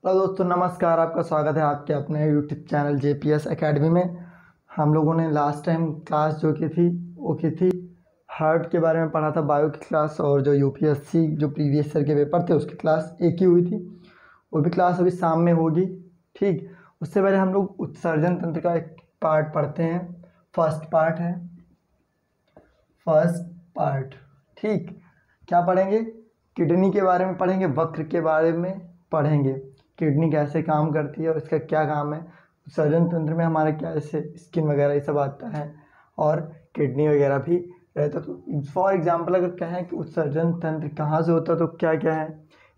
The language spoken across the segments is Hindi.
हेलो दोस्तों, नमस्कार। आपका स्वागत है आपके अपने यूट्यूब चैनल JPS एकेडमी में। हम लोगों ने लास्ट टाइम क्लास जो की थी वो की थी हार्ट के बारे में पढ़ा था, बायो की क्लास। और जो UPSC जो प्रीवियस ईयर के पेपर थे उसकी क्लास एक ही हुई थी। वो भी क्लास अभी शाम में होगी। ठीक, उससे पहले हम लोग उत्सर्जन तंत्र का एक पार्ट पढ़ते हैं। First part. ठीक, क्या पढ़ेंगे? किडनी के बारे में पढ़ेंगे, वक्र के बारे में पढ़ेंगे। किडनी कैसे काम करती है और इसका क्या काम है, उत्सर्जन तंत्र में हमारा क्या ऐसे स्किन वगैरह ये सब आता है और किडनी वगैरह भी रहता। तो फॉर एग्जांपल अगर कहें कि उत्सर्जन तंत्र कहाँ से होता है तो क्या क्या है।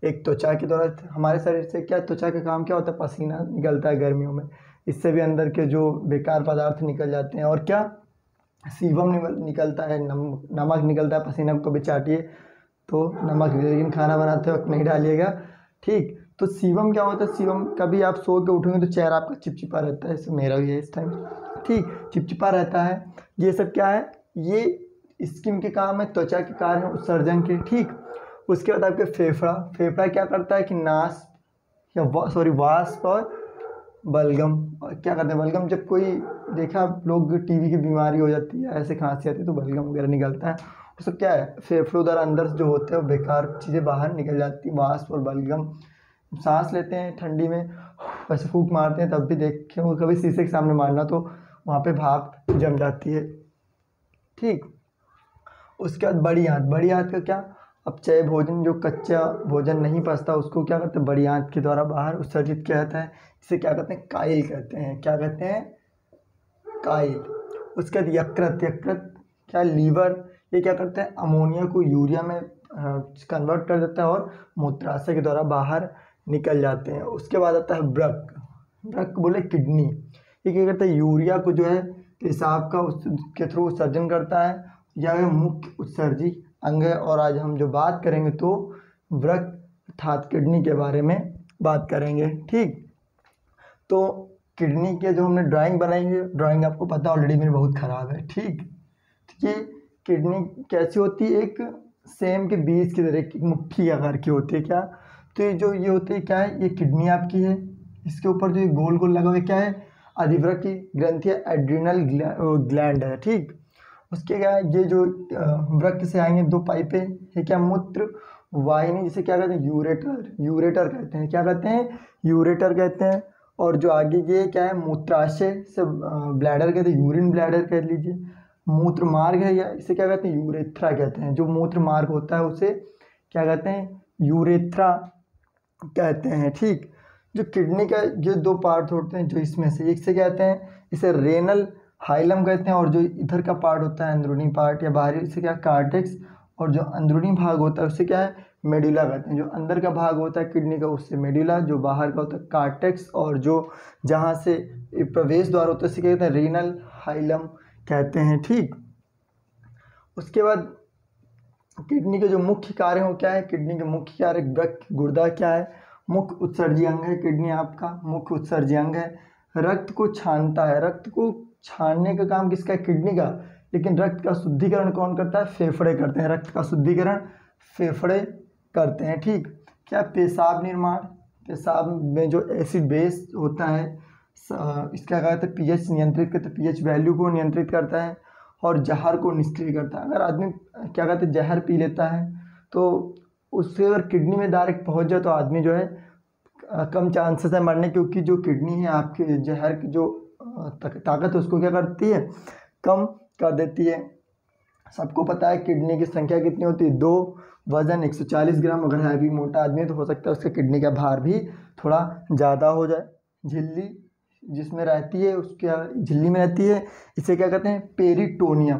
एक त्वचा के द्वारा हमारे शरीर से क्या, त्वचा का काम क्या होता है, पसीना निकलता है गर्मियों में, इससे भी अंदर के जो बेकार पदार्थ निकल जाते हैं। और क्या, सीबम निकलता है, नमक निकलता है। पसीना को कभी चाटिए तो नमक, लेकिन खाना बनाते वक्त नहीं डालिएगा। ठीक, तो सीबम क्या होता है? सीबम, कभी आप सो के उठोगे तो चेहरा आपका चिपचिपा रहता है, जैसे मेरा भी है इस टाइम। ठीक, चिपचिपा रहता है। ये सब क्या है? ये स्किन के काम है, त्वचा के कार्य है उत्सर्जन के। ठीक, उसके बाद आपके फेफड़ा क्या करता है कि नाश या वाष्प और बलगम। और क्या करते हैं बलगम, जब कोई देखा आप लोग टीवी की बीमारी हो जाती है, ऐसे खांसी आती है तो बलगम वगैरह निकलता है। वो सब क्या है, फेफड़ों द्वारा अंदर से जो होते हैं वो बेकार चीज़ें बाहर निकल जाती है, वाष्प और बलगम। सांस लेते हैं ठंडी में, वैसे फूंक मारते हैं तब भी देखे वो, कभी शीशे के सामने मारना तो वहाँ पे भाप जम जाती है। ठीक, उसके बाद बड़ी आंत का क्या, अपचय भोजन, जो कच्चा भोजन नहीं पचता उसको क्या करते हैं, बड़ी आंत के द्वारा बाहर उत्सर्जित किया जाता है। इसे क्या कहते हैं, काइल कहते हैं। क्या कहते हैं? काइल। उसके बाद यकृत क्या, लीवर। ये क्या करते हैं, अमोनिया को यूरिया में कन्वर्ट कर देता है और मूत्राशय के द्वारा बाहर निकल जाते हैं। उसके बाद आता है वृक्क बोले किडनी। ये क्या करता है, यूरिया को जो है पेशाब का के थ्रू उत्सर्जन करता है। यह मुख्य उत्सर्जी अंग है। और आज हम जो बात करेंगे तो वृक्क अर्थात किडनी के बारे में बात करेंगे। ठीक, तो किडनी के जो हमने ड्राइंग बनाई है, ड्राइंग आपको पता ऑलरेडी मेरी बहुत ख़राब है। ठीक, तो ये किडनी कैसी होती है, एक सेम के बीज की तरह एक मुट्ठी आकार की होती है। क्या, तो ये होती है क्या है, ये किडनी आपकी है। इसके ऊपर जो ये गोल गोल लगा हुआ है क्या है, अधिवृक्क की ग्रंथि है, एड्रिनल ग्लैंड है। ठीक, उसके क्या है, ये जो वृक्क से आएंगे दो पाइपें, ये क्या, मूत्र वाहिनी, जिसे क्या कहते हैं, यूरेटर कहते हैं। क्या कहते हैं? यूरेटर कहते हैं। और जो आगे ये क्या है, मूत्राशय से ब्लैडर कहते हैं, यूरिन ब्लैडर कह लीजिए। मूत्र मार्ग है, या इसे क्या कहते हैं, यूरेथ्रा कहते हैं। जो मूत्र मार्ग होता है उसे क्या कहते हैं, यूरेथ्रा कहते हैं। ठीक, जो किडनी का ये दो पार्ट होते हैं, जो इसमें से एक से कहते हैं, इसे रेनल हाइलम कहते हैं। और जो इधर का पार्ट होता है अंदरूनी पार्ट या बाहरी, इसे क्या, कार्टेक्स। और जो अंदरूनी भाग होता है उससे क्या है, मेडुला कहते हैं। जो अंदर का भाग होता है किडनी का उससे मेडुला, जो बाहर का होता है कार्टेक्स। और जो जहाँ से प्रवेश द्वार होता है उसे कहते हैं रीनल हाइलम कहते हैं। ठीक, उसके बाद किडनी के जो मुख्य कार्य हो क्या है, किडनी के मुख्य कार्य, वृक्क गुर्दा क्या है, मुख्य उत्सर्जी अंग है। किडनी आपका मुख्य उत्सर्जी अंग है। रक्त को छानता है, रक्त को छानने का काम किसका है, किडनी का। लेकिन रक्त का शुद्धिकरण कौन करता है, फेफड़े करते हैं। रक्त का शुद्धिकरण फेफड़े करते हैं। ठीक, क्या, पेशाब निर्माण, पेशाब में जो एसिड बेस होता है इसका कहते हैं पीएच नियंत्रित करते हैं, पीएच वैल्यू को नियंत्रित करता है। और जहर को निष्क्रिय करता है। अगर आदमी क्या कहते हैं, जहर पी लेता है तो उससे अगर किडनी में डायरेक्ट पहुंच जाए तो आदमी जो है कम चांसेस है मरने, क्योंकि जो किडनी है आपके जहर की जो ताकत है उसको क्या करती है, कम कर देती है। सबको पता है किडनी की संख्या कितनी होती है, 2, वजन 140 ग्राम। अगर हैवी मोटा आदमी है तो हो सकता है उसके किडनी का भार भी थोड़ा ज़्यादा हो जाए। झिल्ली जिसमें रहती है, उसके झिल्ली में रहती है, इसे क्या कहते हैं, पेरिटोनियम।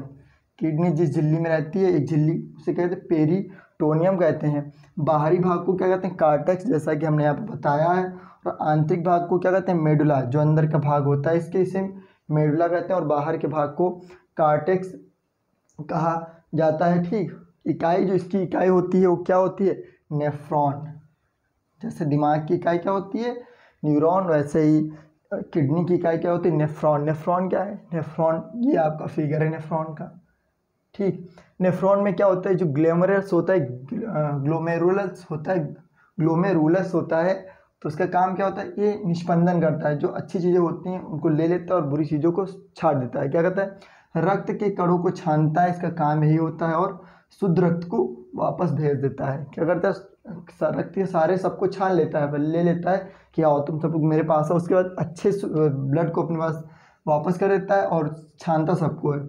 किडनी जिस झिल्ली में रहती है, एक झिल्ली, उसे कहते हैं पेरिटोनियम कहते हैं। बाहरी भाग को क्या कहते हैं, कार्टेक्स, जैसा कि हमने यहाँ पर बताया है। और आंतरिक भाग को क्या कहते हैं, मेडुला, जो अंदर का भाग होता है इसके, इसे मेडुला कहते हैं। और बाहर के भाग को कार्टेक्स कहा जाता है। ठीक, इकाई, जो इसकी इकाई होती है वो क्या होती है, नेफ्रॉन। जैसे दिमाग की इकाई क्या होती है, न्यूरॉन, वैसे ही किडनी की इकाई क्या होती है, नेफ्रॉन। नेफ्रॉन क्या है, नेफ्रॉन ये आपका फिगर है नेफ्रॉन का। ठीक, नेफ्रॉन में क्या होता है, जो ग्लोमेरुलस होता है, ग्लोमेरुलस होता है, ग्लोमेरुलस होता है, तो उसका काम क्या होता है, ये निष्पंदन करता है, जो अच्छी चीज़ें होती हैं उनको ले लेता है और बुरी चीज़ों को छाड़ देता है। क्या करता है, रक्त के कणों को छानता है, इसका काम यही होता है, और शुद्ध रक्त को वापस भेज देता है। क्या करता है, रक्त के सारे सबको छान लेता है, ले लेता है कि आओ तुम सब लोग मेरे पास है, उसके बाद अच्छे ब्लड को अपने पास वापस कर देता है और छानता सबको है।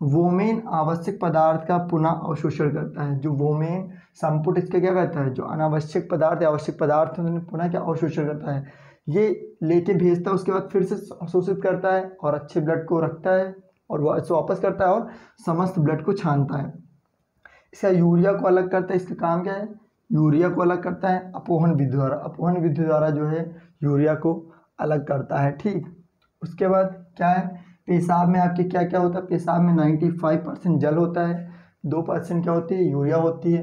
वोमेन आवश्यक पदार्थ का पुनः अवशोषण करता है। जो वोमेन संपुट इसका क्या करता है, जो अनावश्यक पदार्थ या आवश्यक पदार्थ है उन्हें पुनः क्या अवशोषण करता है, ये लेके भेजता है, उसके बाद फिर से अवशोषित करता है और अच्छे ब्लड को रखता है और वापस करता है और समस्त ब्लड को छानता है। इसका यूरिया को अलग करता है, इसका काम क्या है, यूरिया को अलग करता है अपोहन विधि द्वारा। अपोहन विधि द्वारा जो है यूरिया को अलग करता है। ठीक, उसके बाद क्या है, पेशाब में आपके क्या क्या होता है, पेशाब में 95% जल होता है, 2% क्या होती है, यूरिया होती है,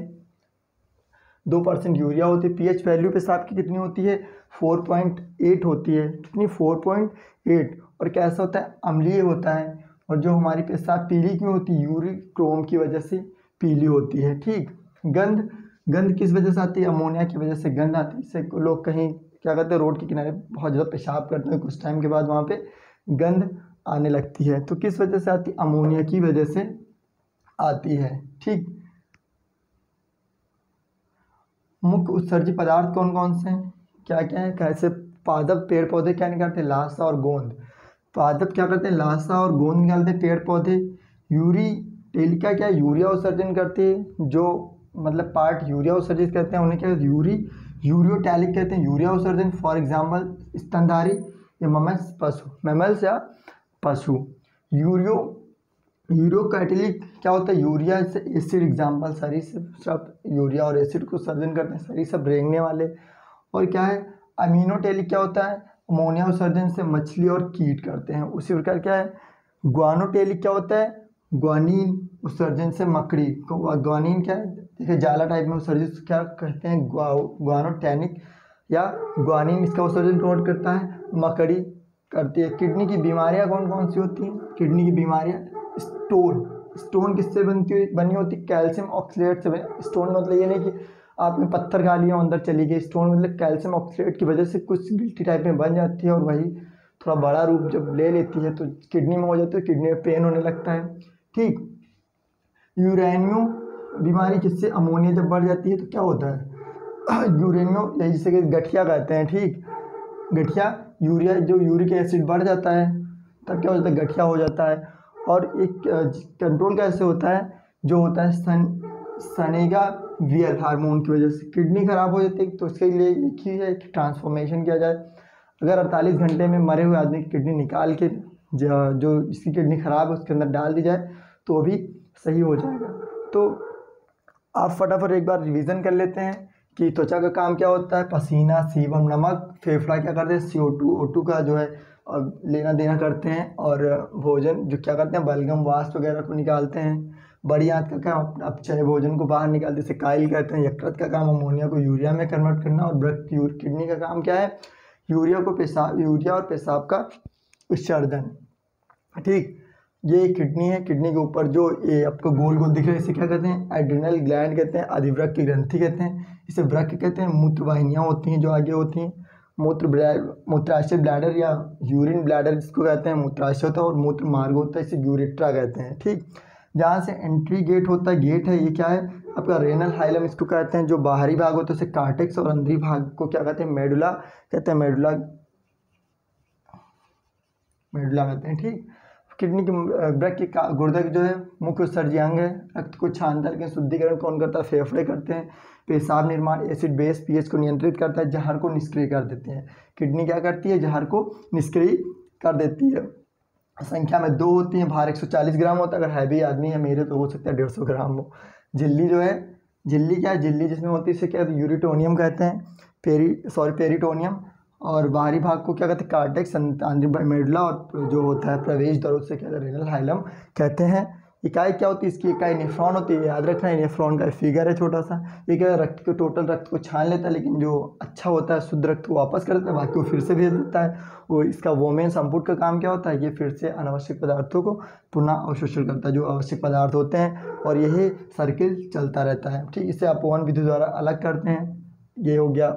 2% यूरिया होती है। पीएच वैल्यू पेशाब की कितनी होती है, 4.8 होती है। कितनी, 4.8। और कैसा होता है, अम्लीय होता है। और जो हमारी पेशाब पीली क्यों होती है, यूरिक क्रोम की वजह से पीली होती है। ठीक, गंध, गंध किस वजह से आती है, अमोनिया की वजह से गंध आती है। इससे लोग कहीं क्या करते हैं, रोड के किनारे बहुत ज़्यादा पेशाब करते हैं, कुछ टाइम के बाद वहाँ पे गंध आने लगती है। तो किस वजह से आती है, अमोनिया की वजह से आती है। ठीक, मुख्य उत्सर्जी पदार्थ कौन कौन से हैं, क्या क्या है, कैसे, पादप पेड़ पौधे क्या निकालते हैं, लाशा और गोंद। पादप क्या करते हैं, लाशा और गोंद निकालते हैं, पेड़ पौधे। यूरी टेलिका क्या यूरिया उत्सर्जन करती है, जो मतलब पार्ट यूरिया उत्सर्जित करते हैं उन्हें क्या कहते हैं, यूरियोटैलिक कहते हैं, यूरिया उत्सर्जन। फॉर एग्जांपल स्तनधारी या ममल्स, पशु, मैमल्स या पशु। यूरियोकैटलिक क्या होता है, यूरिया से एसिड, एग्जाम्पल सरीसृप यूरिया और एसिड को उत्सर्जन करते हैं, सरीसृप रेंगने वाले। और क्या है, अमीनोटेलिक क्या होता है, अमोनिया उत्सर्जन से मछली और कीट करते हैं। उसी प्रकार क्या है, ग्वानोटेलिक क्या होता है, ग्वानीन उत्सर्जन से मकड़ी को, ग्वानीन क्या है, देखिए जाला टाइप में उत्सर्जित क्या कहते हैं, ग्वानोटैनिक या ग्वानीन, इसका उत्सर्जन प्रमोट करता है, मकड़ी करती है। किडनी की बीमारियां कौन कौन सी होती हैं, किडनी की बीमारियां, स्टोन किससे बनी होती है, कैल्शियम ऑक्सलेट से। स्टोन मतलब ये नहीं कि आपने पत्थर खा लिया अंदर चली गई, स्टोन मतलब कैल्शियम ऑक्सलेट की वजह से कुछ गिल्टी टाइप में बन जाती है और वही थोड़ा बड़ा रूप जब ले लेती है तो किडनी में हो जाती है, किडनी में पेन होने लगता है। ठीक, यूरेनियो बीमारी, जिससे अमोनिया जब बढ़ जाती है तो क्या होता है, यूरेनियो, यही जिसे गठिया कहते हैं। ठीक, गठिया, यूरिया जो यूरिक एसिड बढ़ जाता है तब क्या हो जाता है, गठिया हो जाता है। और एक कंट्रोल कैसे होता है, जो होता है सनेगा वियल हार्मोन की वजह से किडनी खराब हो जाती है, तो इसके लिए एक ही है कि ट्रांसफॉर्मेशन किया जाए। अगर 48 घंटे में मरे हुए आदमी की किडनी निकाल के जो जिसकी किडनी खराब है उसके अंदर डाल दी जाए तो भी सही हो जाएगा। तो आप फटाफट एक बार रिवीजन कर लेते हैं कि त्वचा का काम क्या होता है, पसीना, सीबम, नमक। फेफड़ा क्या करते हैं, CO2 O2 का जो है लेना देना करते हैं। और भोजन जो क्या करते हैं, बलगम, वाष्प वगैरह को निकालते हैं। बड़ी आंत का काम अपचय भोजन को बाहर निकालते हैं, इसे काइल कहते हैं। यकृत का काम अमोनिया को यूरिया में कन्वर्ट करना। और किडनी का काम क्या है, यूरिया और पेशाब का विसर्जन। ठीक, ये किडनी है, किडनी के ऊपर जो ये आपको गोल गोल दिख रहा है इसे क्या कहते हैं, एड्रिनल ग्लैंड कहते हैं, अधिवृक्क की ग्रंथि कहते हैं, इसे वृक्क कहते हैं। मूत्र वाहिनियाँ होती हैं जो आगे होती हैं, मूत्राशय ब्लैडर या यूरिन ब्लैडर जिसको कहते हैं, मूत्राशय होता है। और मूत्र मार्ग होता है, इसे यूरेट्रा कहते हैं। ठीक, जहाँ से एंट्री गेट होता है, गेट है, ये क्या है आपका रेनल हाइलम इसको कहते हैं। जो बाहरी भाग होता है उसे कार्टेक्स, और अंदरी भाग को क्या कहते हैं, मेडुला कहते हैं, मेडुला कहते हैं। ठीक, किडनी की वृक्क की गुर्दा की जो है मुख्य उत्सर्जी अंग है। रक्त को छानता है, लेकिन शुद्धिकरण कौन करता है, फेफड़े करते हैं। पेशाब निर्माण, एसिड बेस पीएच को नियंत्रित करता है, जहर को निष्क्रिय कर देते हैं। किडनी क्या करती है, जहर को निष्क्रिय कर देती है। संख्या में 2 होती हैं, भार 140 ग्राम होता है। अगर हैवी आदमी है मेरे तो हो सकता है 150 ग्राम हो। झिल्ली जो है, झिल्ली क्या है, झिल्ली जिसमें होती है इसे क्या यूरिटोनियम कहते हैं, पेरिटोनियम। और बाहरी भाग को क्या कहते हैं, कार्टेक्स, मेडुला। और जो होता है प्रवेश द्वार उसे क्या कहते हैं, रेनल हाइलम कहते हैं। इकाई क्या होती है इसकी, इकाई नेफ्रॉन होती है। याद रखना है, नेफ्रॉन का फिगर है छोटा सा। ये क्या रक्त को, टोटल रक्त को छान लेता है, लेकिन जो अच्छा होता है शुद्ध रक्त को वापस कर देता है, बाकी को फिर से भेज देता है। वो इसका वोमेन संपुट का काम क्या होता है, ये फिर से अनावश्यक पदार्थों को पुनः अवशोषण करता है, जो आवश्यक पदार्थ होते हैं। और यही सर्किल चलता रहता है। ठीक, इसे अपोहन विधि द्वारा अलग करते हैं। ये हो गया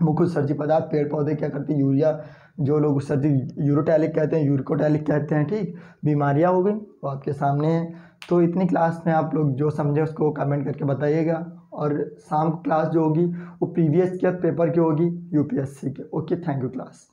मुख्य उत्सर्जी पदार्थ पेड़ पौधे क्या करते हैं, यूरिया, जो लोग उत्सर्जी यूरोटैलिक कहते हैं, यूरिकोटैलिक कहते हैं। ठीक, बीमारियाँ हो गई वो आपके सामने है। तो इतनी क्लास में आप लोग जो समझे उसको कमेंट करके बताइएगा। और शाम को क्लास जो होगी वो प्रीवियस ईयर पेपर की होगी, यूपीएससी के। Okay, thank you class.